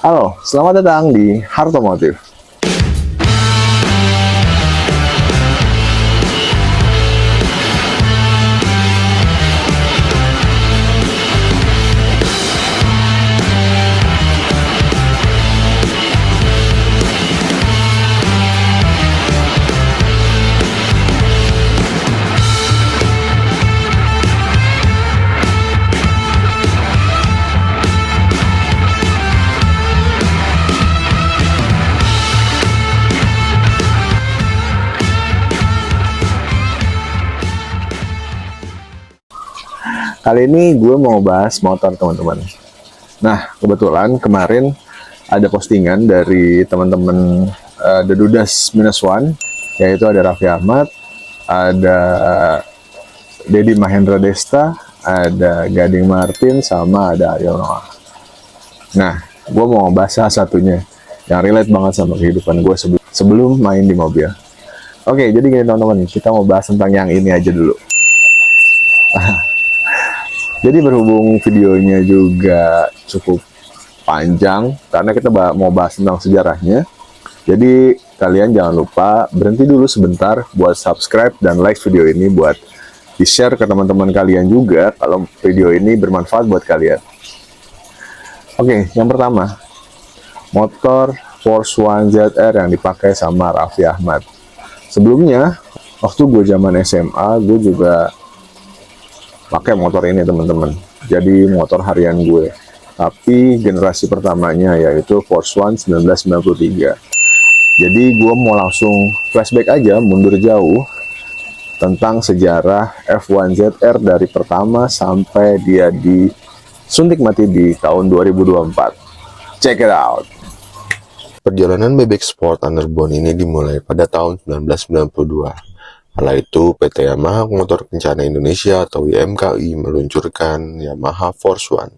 Halo, selamat datang di Hartomotif. Kali ini gue mau bahas motor, teman-teman. Nah, kebetulan kemarin ada postingan dari teman-teman The Dudas Minus One, yaitu ada Raffi Ahmad, ada Dedi Mahendra Desta, ada Gading Martin, sama ada Ariel Noah. Nah, gue mau bahas salah satunya yang relate banget sama kehidupan gue sebelum main di mobil. Oke, jadi gini teman-teman, kita mau bahas tentang yang ini aja dulu. Jadi berhubung videonya juga cukup panjang, karena kita mau bahas tentang sejarahnya. Jadi kalian jangan lupa berhenti dulu sebentar buat subscribe dan like video ini, buat di-share ke teman-teman kalian juga kalau video ini bermanfaat buat kalian. Oke, yang pertama, motor Force One ZR yang dipakai sama Raffi Ahmad. Sebelumnya, waktu gue zaman SMA, gue juga pakai motor ini, teman-teman. Jadi motor harian gue. Tapi generasi pertamanya yaitu Force One 1993. Jadi gue mau langsung flashback aja, mundur jauh tentang sejarah F1 ZR dari pertama sampai dia disuntik mati di tahun 2024. Check it out. Perjalanan bebek sport underbone ini dimulai pada tahun 1992. Kala itu, PT Yamaha Motor Kencana Indonesia atau YMKI meluncurkan Yamaha Force One.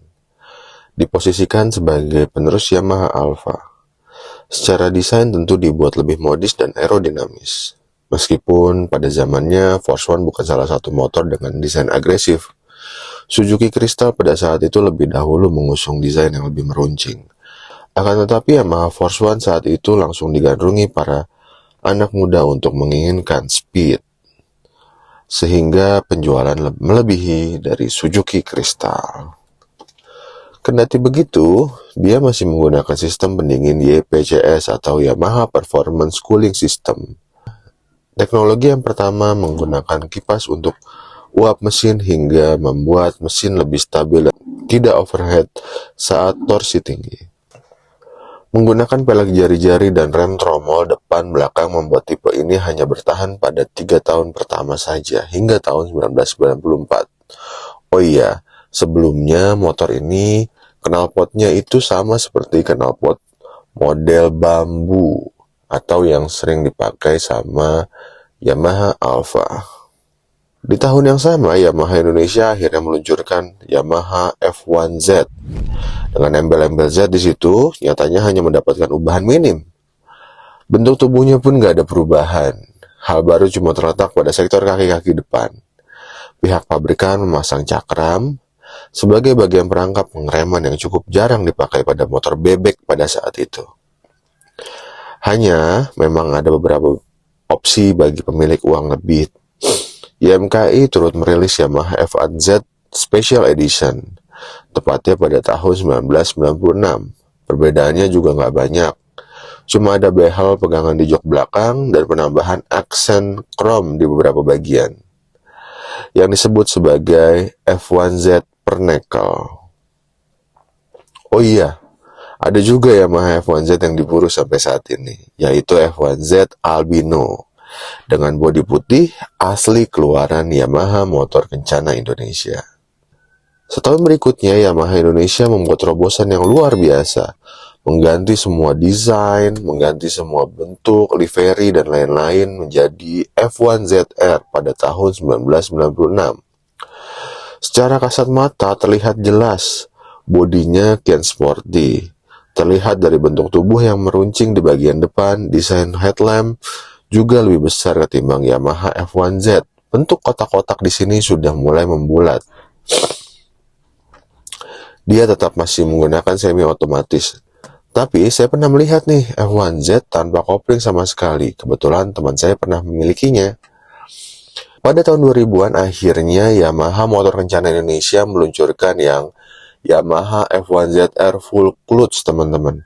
Diposisikan sebagai penerus Yamaha Alpha. Secara desain tentu dibuat lebih modis dan aerodinamis. Meskipun pada zamannya Force One bukan salah satu motor dengan desain agresif. Suzuki Crystal pada saat itu lebih dahulu mengusung desain yang lebih meruncing. Akan tetapi Yamaha Force One saat itu langsung digandrungi para anak muda untuk menginginkan speed, sehingga penjualan melebihi dari Suzuki Crystal. Kendati begitu, dia masih menggunakan sistem pendingin YPCS atau Yamaha Performance Cooling System. Teknologi yang pertama menggunakan kipas untuk uap mesin hingga membuat mesin lebih stabil dan tidak overheat saat torsi tinggi. Menggunakan pelek jari-jari dan rem tromol depan belakang membuat tipe ini hanya bertahan pada 3 tahun pertama saja, hingga tahun 1994. Oh iya, sebelumnya motor ini knalpotnya itu sama seperti knalpot model bambu atau yang sering dipakai sama Yamaha Alpha. Di tahun yang sama, Yamaha Indonesia akhirnya meluncurkan Yamaha F1Z. Dengan embel-embel Z di situ, nyatanya hanya mendapatkan ubahan minim. Bentuk tubuhnya pun gak ada perubahan. Hal baru cuma terletak pada sektor kaki-kaki depan. Pihak pabrikan memasang cakram sebagai bagian perangkap pengereman yang cukup jarang dipakai pada motor bebek pada saat itu. Hanya memang ada beberapa opsi bagi pemilik uang lebih. YMKI turut merilis Yamaha F1Z Special Edition, tepatnya pada tahun 1996. Perbedaannya juga nggak banyak. Cuma ada behel pegangan di jok belakang dan penambahan aksen krom di beberapa bagian, yang disebut sebagai F1Z Pernacle. Oh iya, ada juga Yamaha F1Z yang diburu sampai saat ini, yaitu F1Z Albino, dengan bodi putih asli keluaran Yamaha Motor Kencana Indonesia. Setahun berikutnya, Yamaha Indonesia membuat terobosan yang luar biasa, mengganti semua desain, mengganti semua bentuk, livery, dan lain-lain menjadi F1ZR pada tahun 1996. Secara kasat mata terlihat jelas, bodinya kian sporty. Terlihat dari bentuk tubuh yang meruncing di bagian depan, desain headlamp juga lebih besar ketimbang Yamaha F1Z. Bentuk kotak-kotak di sini sudah mulai membulat. Dia tetap masih menggunakan semi otomatis, Tapi saya pernah melihat nih F1Z tanpa kopling sama sekali. Kebetulan teman saya pernah memilikinya. Pada tahun 2000-an akhirnya Yamaha Motor Kencana Indonesia meluncurkan yang Yamaha F1ZR Full Clutch, teman-teman.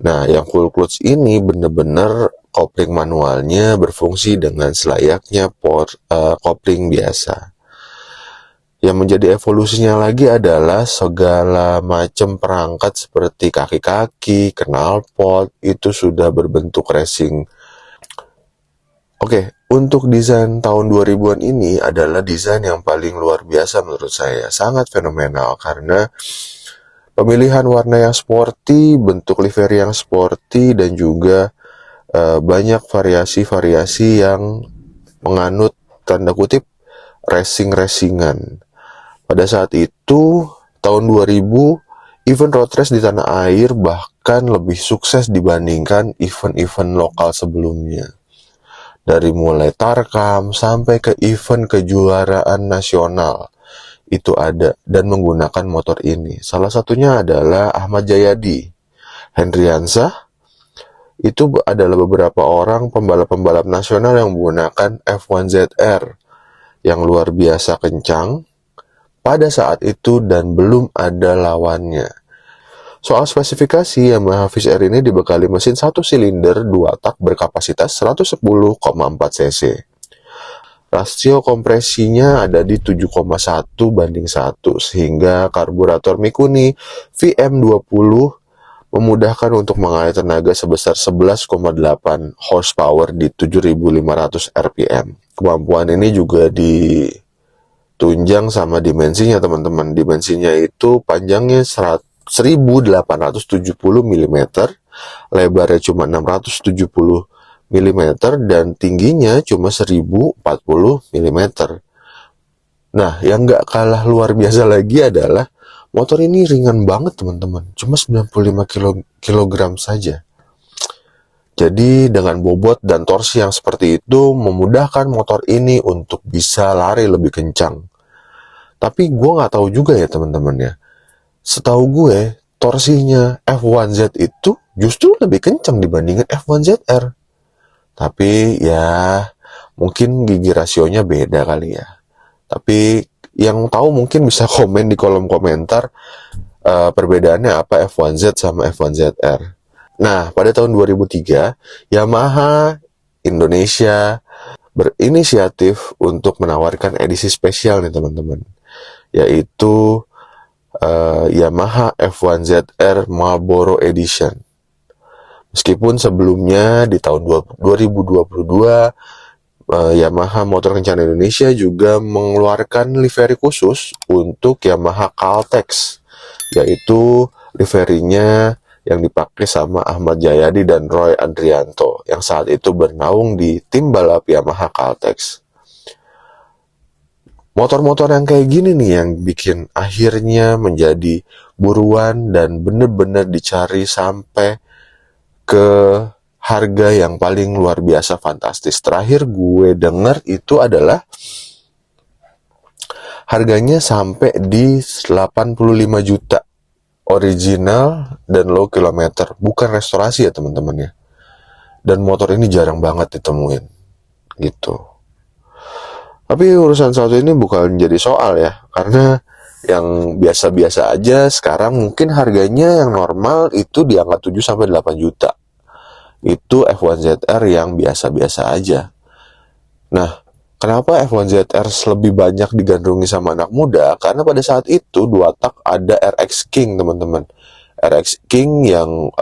Nah, yang Full Clutch ini benar-benar kopling manualnya berfungsi dengan selayaknya kopling biasa. Yang menjadi evolusinya lagi adalah segala macam perangkat seperti kaki-kaki, knalpot, itu sudah berbentuk racing. Oke, untuk desain tahun 2000-an ini adalah desain yang paling luar biasa menurut saya. Sangat fenomenal karena pemilihan warna yang sporty, bentuk livery yang sporty, dan juga banyak variasi-variasi yang menganut tanda kutip racing-racingan. Pada saat itu, tahun 2000, event road race di tanah air bahkan lebih sukses dibandingkan event-event lokal sebelumnya. Dari mulai Tarkam sampai ke event kejuaraan nasional, itu ada dan menggunakan motor ini. Salah satunya adalah Ahmad Jayadi, Hendriansah, itu adalah beberapa orang pembalap-pembalap nasional yang menggunakan F1ZR yang luar biasa kencang pada saat itu dan belum ada lawannya. Soal spesifikasi, Yamaha Fish Air ini dibekali mesin 1 silinder 2 tak berkapasitas 110,4 cc. Rasio kompresinya ada di 7,1:1 sehingga karburator Mikuni VM20 memudahkan untuk mengalir tenaga sebesar 11,8 horsepower di 7.500 rpm. Kemampuan ini juga ditunjang sama dimensinya, teman-teman. Dimensinya itu panjangnya 1870 mm, lebarnya cuma 670 mm, dan tingginya cuma 1040 mm. Nah, yang nggak kalah luar biasa lagi adalah motor ini ringan banget, teman-teman. Cuma 95 kg saja. Jadi dengan bobot dan torsi yang seperti itu memudahkan motor ini untuk bisa lari lebih kencang. Tapi gue nggak tahu juga ya, teman-teman ya. Setahu gue, torsinya F1Z itu justru lebih kencang dibandingkan F1ZR. Tapi ya mungkin gigi rasionya beda kali ya. Tapi yang tahu mungkin bisa komen di kolom komentar perbedaannya apa F1Z sama F1ZR. Nah, pada tahun 2003, Yamaha Indonesia berinisiatif untuk menawarkan edisi spesial nih, teman-teman. Yaitu Yamaha F1ZR Marlboro Edition. Meskipun sebelumnya di tahun 2022 Yamaha Motor Kencana Indonesia juga mengeluarkan livery khusus untuk Yamaha Caltex, yaitu liverinya yang dipakai sama Ahmad Jayadi dan Roy Adrianto yang saat itu bernaung di tim balap Yamaha Caltex. Motor-motor yang kayak gini nih yang bikin akhirnya menjadi buruan dan bener-bener dicari sampai ke harga yang paling luar biasa fantastis. Terakhir gue denger itu adalah harganya sampai di 85 juta. Original dan low kilometer. Bukan restorasi ya, teman-teman ya. Dan motor ini jarang banget ditemuin. Gitu. Tapi urusan satu ini bukan jadi soal ya. Karena yang biasa-biasa aja sekarang mungkin harganya yang normal itu di angka 7-8 juta. Itu F1ZR yang biasa-biasa aja. Nah, kenapa F1ZR lebih banyak digandrungi sama anak muda? Karena pada saat itu 2 tak ada RX King, teman-teman. RX King yang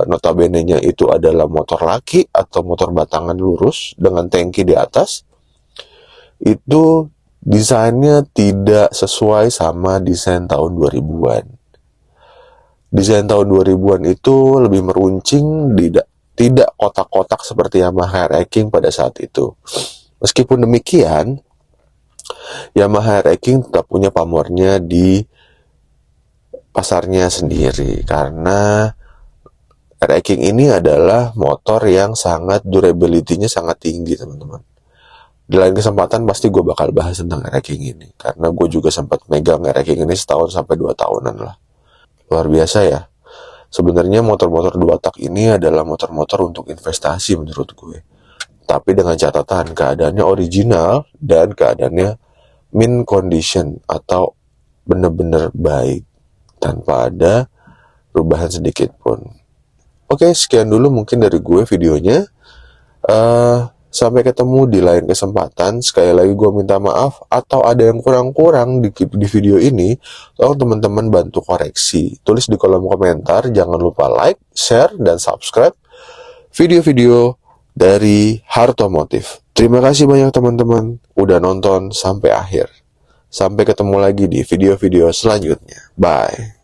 notabene-nya itu adalah motor laki atau motor batangan lurus dengan tangki di atas. Itu desainnya tidak sesuai sama desain tahun 2000-an. Desain tahun 2000-an itu lebih meruncing, tidak kotak-kotak seperti Yamaha RX King pada saat itu. Meskipun demikian, Yamaha RX King tetap punya pamornya di pasarnya sendiri. Karena RX King ini adalah motor yang sangat durability-nya sangat tinggi, teman-teman. Di lain kesempatan pasti gue bakal bahas tentang RX King ini. Karena gue juga sempat megang RX King ini setahun sampai 2 tahunan lah. Luar biasa ya. Sebenarnya motor-motor dua tak ini adalah motor-motor untuk investasi menurut gue. Tapi dengan catatan keadaannya original dan keadaannya mint condition atau bener-bener baik tanpa ada perubahan sedikit pun. Oke, sekian dulu mungkin dari gue videonya. Sampai ketemu di lain kesempatan. Sekali lagi gue minta maaf atau ada yang kurang-kurang di video ini, tolong teman-teman bantu koreksi. Tulis di kolom komentar. Jangan lupa like, share, dan subscribe video-video dari Hartomotif. Terima kasih banyak teman-teman udah nonton sampai akhir. Sampai ketemu lagi di video-video selanjutnya. Bye.